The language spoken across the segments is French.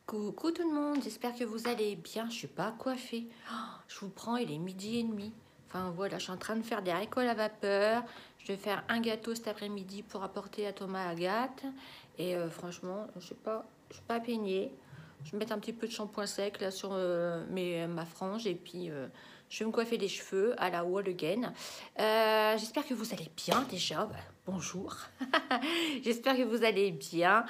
Coucou tout le monde, j'espère que vous allez bien. Je suis pas coiffée. Oh, je vous prends, il est 12h30. Enfin voilà, je suis en train de faire des haricots à la vapeur. Je vais faire un gâteau cet après-midi pour apporter à Thomas et Agathe. Et franchement, je suis pas peignée. Je vais mettre un petit peu de shampoing sec là sur ma frange et puis je vais me coiffer les cheveux à la wall again. J'espère que vous allez bien déjà. Bah, bonjour. J'espère que vous allez bien.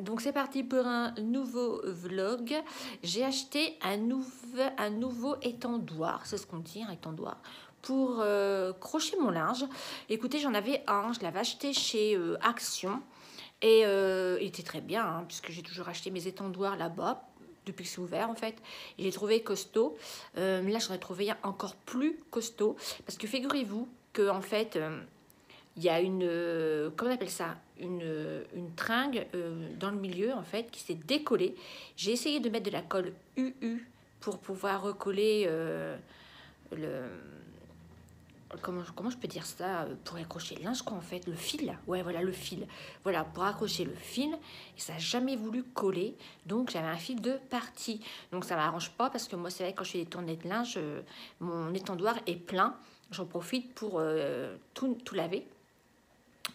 Donc c'est parti pour un nouveau vlog. J'ai acheté un nouveau étendoir, c'est ce qu'on dit, un étendoir, pour crocher mon linge. Écoutez, j'en avais un, je l'avais acheté chez Action. Et il était très bien, hein, puisque j'ai toujours acheté mes étendoirs là-bas, depuis que c'est ouvert en fait. Et j'ai trouvé costaud. Mais là, j'en ai trouvé un encore plus costaud. Parce que figurez-vous que en fait, il y a une, comment on appelle ça, une tringle dans le milieu en fait, qui s'est décollée. J'ai essayé de mettre de la colle UU pour pouvoir recoller le... Comment je peux dire ça, pour accrocher le linge quoi en fait, le fil, ouais voilà le fil, voilà pour accrocher le fil et ça n'a jamais voulu coller, donc j'avais un fil de partie, donc ça m'arrange pas parce que moi c'est vrai quand je fais des tournées de linge, mon étendoir est plein, j'en profite pour tout laver.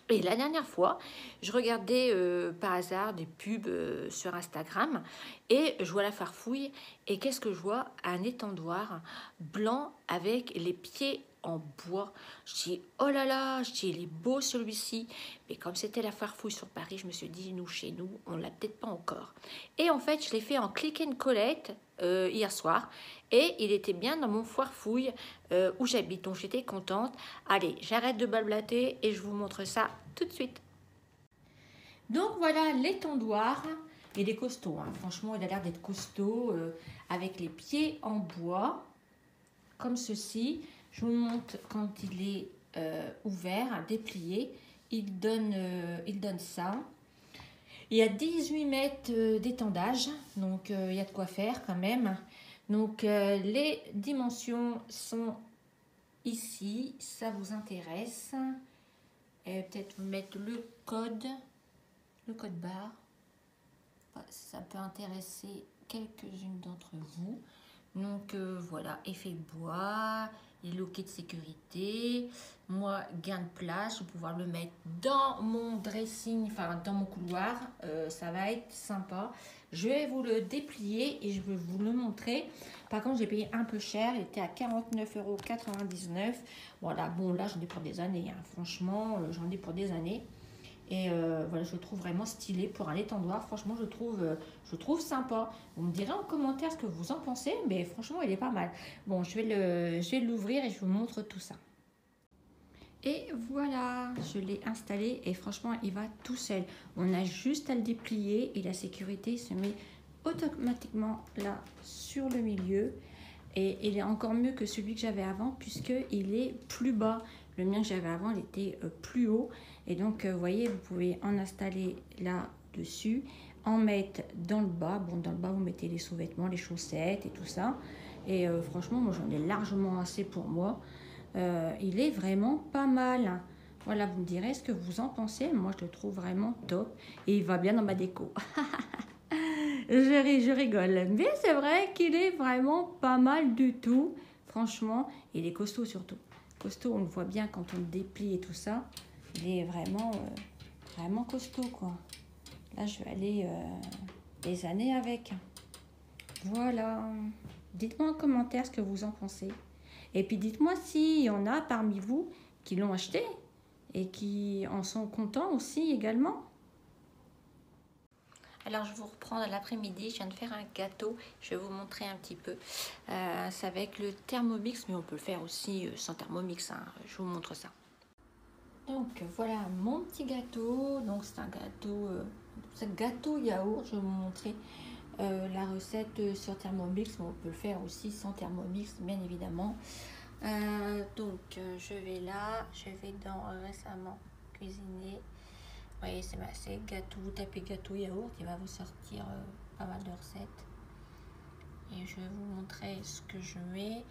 Et la dernière fois, je regardais par hasard des pubs sur Instagram et je vois la farfouille et qu'est-ce que je vois? Un étendoir blanc avec les pieds en bois. Je dis oh là là, je dis il est beau celui-ci. Mais comme c'était la farfouille sur Paris, je me suis dit nous chez nous, on l'a peut-être pas encore. Et en fait, je l'ai fait en click and collect hier soir et il était bien dans mon foire-fouille où j'habite. Donc j'étais contente. Allez, j'arrête de blablater et je vous montre ça tout de suite. Donc voilà l'étendoir. Il est costaud, hein. Franchement, il a l'air d'être costaud avec les pieds en bois, comme ceci. Je vous montre quand il est ouvert, déplié. Il donne ça. Il y a 18 mètres d'étendage, donc il y a de quoi faire quand même. Donc les dimensions sont ici, ça vous intéresse. Et peut-être vous mettre le code barre. Ça peut intéresser quelques-unes d'entre vous. Donc voilà, effet bois, les loquets de sécurité. Moi, gain de place, je vais pouvoir le mettre dans mon dressing, enfin dans mon couloir. Ça va être sympa. Je vais vous le déplier et je vais vous le montrer. Par contre, j'ai payé un peu cher. Il était à 49,99 €. Voilà, bon là, j'en ai pour des années. Hein. Franchement, j'en ai pour des années. Et voilà, je le trouve vraiment stylé pour un étendoir. Franchement, je trouve sympa. Vous me direz en commentaire ce que vous en pensez, mais franchement, il est pas mal. Bon, je vais l'ouvrir et je vous montre tout ça. Et voilà, je l'ai installé et franchement, il va tout seul. On a juste à le déplier et la sécurité se met automatiquement là sur le milieu. Et il est encore mieux que celui que j'avais avant puisqu'il est plus bas. Le mien que j'avais avant, il était plus haut. Et donc, vous voyez, vous pouvez en installer là-dessus, en mettre dans le bas. Bon, dans le bas, vous mettez les sous-vêtements, les chaussettes et tout ça. Et franchement, moi, j'en ai largement assez pour moi. Il est vraiment pas mal. Voilà, vous me direz ce que vous en pensez. Moi, je le trouve vraiment top. Et il va bien dans ma déco. Je rigole. Mais c'est vrai qu'il est vraiment pas mal du tout. Franchement, il est costaud surtout. Costaud, on le voit bien quand on le déplie et tout ça. Il est vraiment, vraiment costaud, quoi. Là, je vais aller des années avec. Voilà. Dites-moi en commentaire ce que vous en pensez. Et puis, dites-moi s'il y en a parmi vous qui l'ont acheté et qui en sont contents aussi également. Alors, je vous reprends dans l'après-midi. Je viens de faire un gâteau. Je vais vous montrer un petit peu. C'est avec le Thermomix, mais on peut le faire aussi sans Thermomix. Hein. Je vous montre ça. Donc, voilà mon petit gâteau. Donc, c'est un gâteau yaourt. Je vais vous montrer la recette sur Thermomix. Mais on peut le faire aussi sans Thermomix, bien évidemment. Je vais là. Je vais dans récemment cuisiner. Vous voyez, c'est gâteau, vous tapez gâteau yaourt, il va vous sortir pas mal de recettes. Et je vais vous montrer ce que je mets.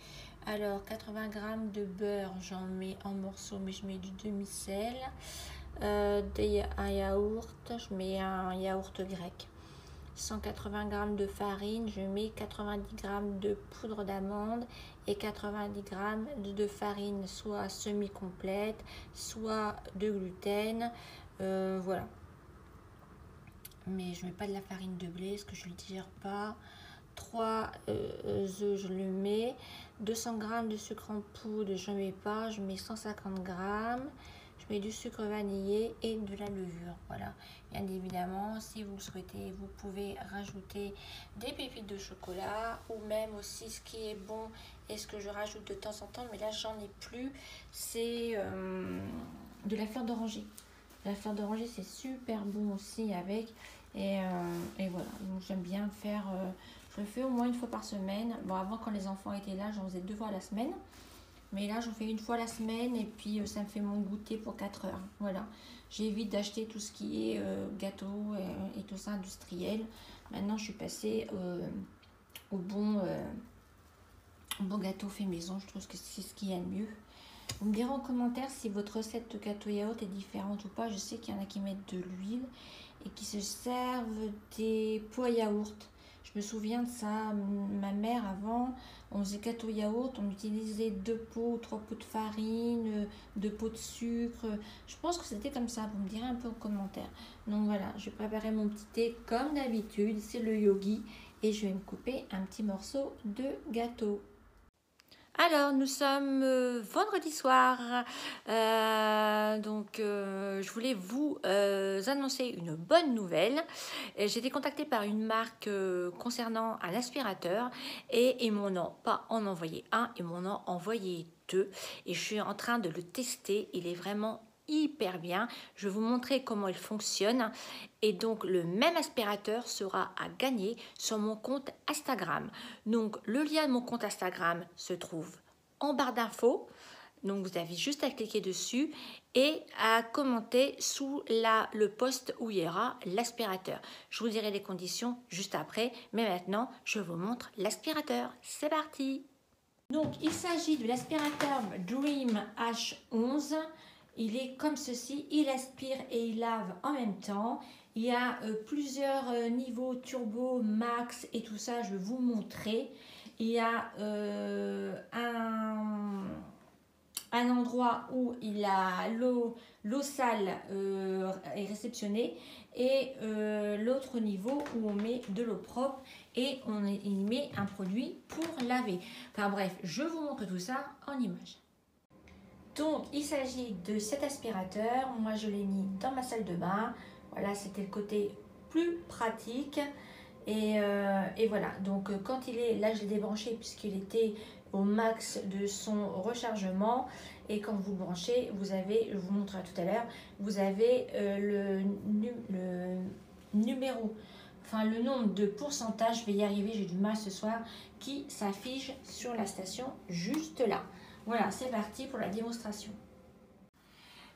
Alors, 80 g de beurre, j'en mets en morceaux, mais je mets du demi-sel. Un yaourt, je mets un yaourt grec. 180 g de farine, je mets 90 g de poudre d'amande et 90 g de farine, soit semi-complète, soit de gluten. Voilà. Mais je mets pas de la farine de blé, parce que je ne le digère pas. 3 œufs, je le mets. 200 g de sucre en poudre, je ne mets pas. Je mets 150 g. Je mets du sucre vanillé et de la levure. Voilà. Bien évidemment, si vous le souhaitez, vous pouvez rajouter des pépites de chocolat ou même aussi ce qui est bon et ce que je rajoute de temps en temps, mais là j'en ai plus, c'est de la fleur d'oranger. La fleur d'oranger, c'est super bon aussi avec. Et voilà, donc j'aime bien faire, je le fais au moins une fois par semaine. Bon, avant quand les enfants étaient là, j'en faisais 2 fois à la semaine. Mais là, j'en fais une fois la semaine et puis ça me fait mon goûter pour 4 heures. Voilà, j'évite d'acheter tout ce qui est gâteau et tout ça industriel. Maintenant, je suis passée au bon gâteau fait maison. Je trouve que c'est ce qu'il y a de mieux. Vous me direz en commentaire si votre recette de gâteau yaourt est différente ou pas. Je sais qu'il y en a qui mettent de l'huile et qui se servent des pots à yaourt. Je me souviens de ça. Ma mère, avant, on faisait gâteau yaourt. On utilisait 2 pots ou 3 pots de farine, 2 pots de sucre. Je pense que c'était comme ça. Vous me direz un peu en commentaire. Donc voilà, je vais préparer mon petit thé comme d'habitude. C'est le yogi. Et je vais me couper un petit morceau de gâteau. Alors, nous sommes vendredi soir, je voulais vous annoncer une bonne nouvelle. J'ai été contactée par une marque concernant un aspirateur et ils m'en ont pas en envoyé un, ils m'en ont envoyé 2 et je suis en train de le tester. Il est vraiment hyper bien. Je vais vous montrer comment il fonctionne et donc le même aspirateur sera à gagner sur mon compte Instagram. Donc le lien de mon compte Instagram se trouve en barre d'infos. Donc vous avez juste à cliquer dessus et à commenter sous le post où il y aura l'aspirateur. Je vous dirai les conditions juste après, mais maintenant je vous montre l'aspirateur. C'est parti! Donc il s'agit de l'aspirateur Dream H11. Il est comme ceci, il aspire et il lave en même temps. Il y a plusieurs niveaux turbo, max et tout ça, je vais vous montrer. Il y a un endroit où il a l'eau sale est réceptionnée et l'autre niveau où on met de l'eau propre et il met un produit pour laver. Enfin bref, je vous montre tout ça en image. Donc, il s'agit de cet aspirateur. Moi, je l'ai mis dans ma salle de bain. Voilà, c'était le côté plus pratique. Et voilà, donc quand il est, là je l'ai débranché puisqu'il était au max de son rechargement. Et quand vous le branchez, vous avez, je vous montrerai tout à l'heure, vous avez le numéro, enfin le nombre de pourcentage, je vais y arriver, j'ai du mal ce soir, qui s'affiche sur la station juste là. Voilà, c'est parti pour la démonstration.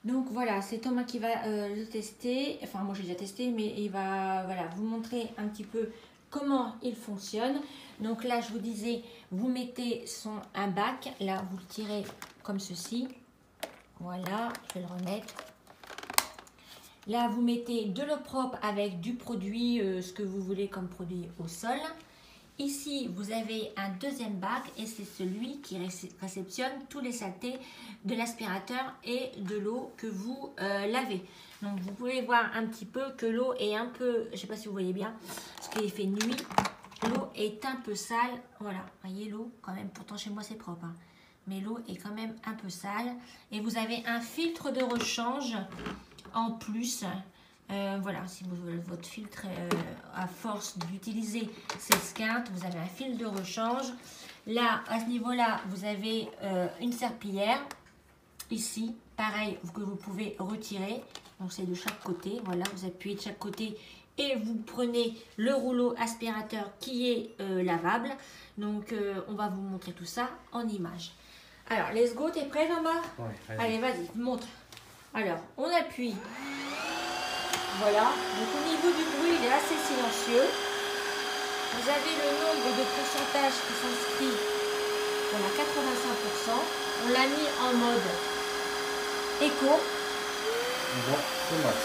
Donc voilà, c'est Thomas qui va le tester. Enfin, moi j'ai déjà testé, mais il va vous montrer un petit peu comment il fonctionne. Donc là, je vous disais, vous mettez un bac. Là, vous le tirez comme ceci. Voilà, je vais le remettre. Là, vous mettez de l'eau propre avec du produit, ce que vous voulez comme produit au sol. Ici, vous avez un deuxième bac et c'est celui qui réceptionne tous les saletés de l'aspirateur et de l'eau que vous lavez. Donc, vous pouvez voir un petit peu que l'eau est un peu, je ne sais pas si vous voyez bien, parce qu'il fait nuit, l'eau est un peu sale. Voilà, vous voyez l'eau quand même, pourtant chez moi c'est propre, hein. Mais l'eau est quand même un peu sale. Et vous avez un filtre de rechange en plus. Voilà, si vous voulez votre filtre à force d'utiliser ces squintes, vous avez un fil de rechange. Là, à ce niveau-là, vous avez une serpillière. Ici, pareil, que vous pouvez retirer. Donc, c'est de chaque côté. Voilà, vous appuyez de chaque côté et vous prenez le rouleau aspirateur qui est lavable. Donc, on va vous montrer tout ça en image. Alors, let's go, t'es prêt, Jean-Marc? Ouais, allez, vas-y, montre. Alors, on appuie. Voilà, donc au niveau du bruit, il est assez silencieux. Vous avez le nombre de pourcentages qui s'inscrit. On a 85%. On l'a mis en mode éco. Bon, c'est max.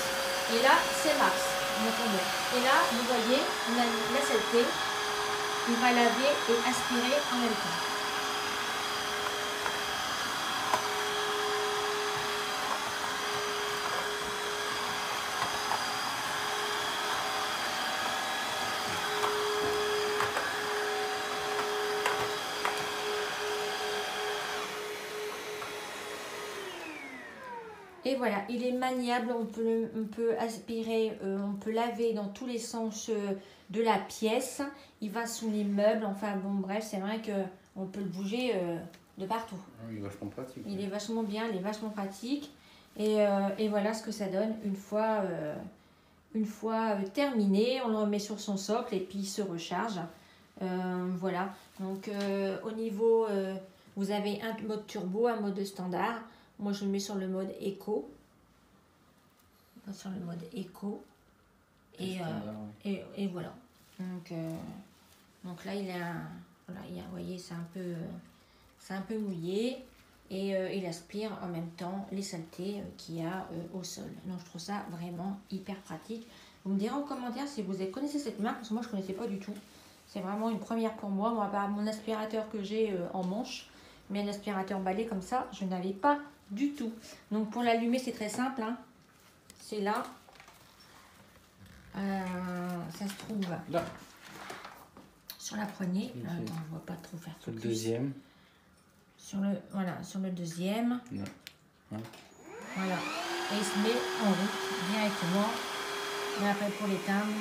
Et là, c'est max. Et là, vous voyez, on a côté. Il va laver et aspirer en même temps. Et voilà, il est maniable, on peut aspirer, on peut laver dans tous les sens de la pièce. Il va sous les meubles, enfin bon bref, c'est vrai qu'on peut le bouger de partout. Il est vachement pratique. Il est vachement bien, il est vachement pratique. Et voilà ce que ça donne une fois terminé. On le remet sur son socle et puis il se recharge. Voilà, donc au niveau, vous avez un mode turbo, un mode standard. Moi, je le mets sur le mode éco. Sur le mode éco. Et voilà. Donc là, il a, voilà, vous voyez, c'est un peu mouillé. Et il aspire en même temps les saletés qu'il y a au sol. Donc, je trouve ça vraiment hyper pratique. Vous me direz en commentaire si vous connaissez cette marque, parce que moi, je ne connaissais pas du tout. C'est vraiment une première pour moi. Moi, à part mon aspirateur que j'ai en manche, mais un aspirateur balai comme ça, je n'avais pas du tout. Donc pour l'allumer, c'est très simple, hein. C'est là. Ça se trouve là sur la poignée. Okay. Attends, on ne va pas trop faire tout. Sur le deuxième. Sur le deuxième. Ouais. Voilà. Et il se met en route directement. Et après pour l'éteindre,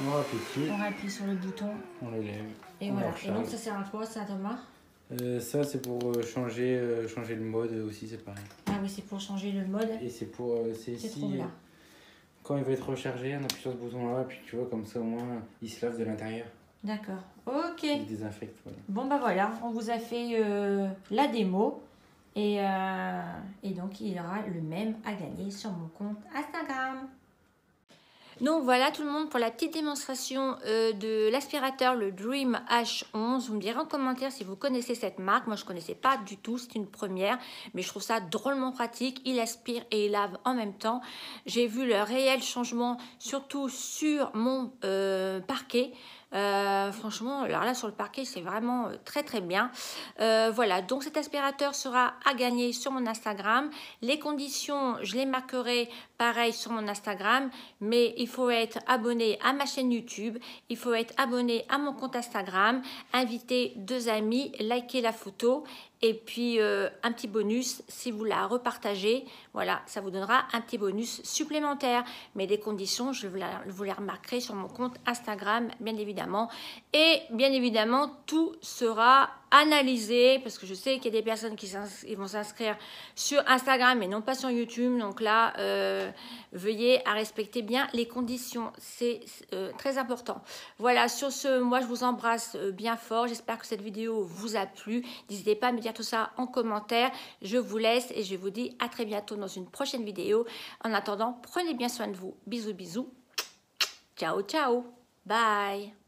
on appuie sur le bouton. On le lève. Et voilà. Et donc ça sert à quoi ça, Thomas? Ça c'est pour changer le mode aussi, c'est pareil. Ah oui, c'est pour changer le mode. Et c'est pour ici là. Quand il va être rechargé, on appuie sur ce bouton là, puis tu vois comme ça au moins il se lave de l'intérieur. D'accord. Ok. Il désinfecte. Voilà. Bon bah voilà, on vous a fait la démo et donc il y aura le même à gagner sur mon compte Instagram. Donc voilà tout le monde pour la petite démonstration de l'aspirateur, le Dream H11. Vous me direz en commentaire si vous connaissez cette marque. Moi je ne connaissais pas du tout, c'est une première. Mais je trouve ça drôlement pratique. Il aspire et il lave en même temps. J'ai vu le réel changement surtout sur mon parquet. Franchement, alors là sur le parquet c'est vraiment très très bien. Voilà, donc cet aspirateur sera à gagner sur mon Instagram. Les conditions, je les marquerai pareil sur mon Instagram, mais il faut être abonné à ma chaîne YouTube, il faut être abonné à mon compte Instagram, inviter 2 amis, liker la photo et puis un petit bonus si vous la repartagez. Voilà, ça vous donnera un petit bonus supplémentaire. Mais les conditions, je vous les remarquerai sur mon compte Instagram, bien évidemment. Et bien évidemment, tout sera analysé parce que je sais qu'il y a des personnes qui vont s'inscrire sur Instagram mais non pas sur YouTube. Donc là, veuillez à respecter bien les conditions. C'est très important. Voilà, sur ce, moi je vous embrasse bien fort. J'espère que cette vidéo vous a plu. N'hésitez pas à me dire tout ça en commentaire. Je vous laisse et je vous dis à très bientôt dans une prochaine vidéo. En attendant, prenez bien soin de vous. Bisous, bisous. Ciao, ciao. Bye.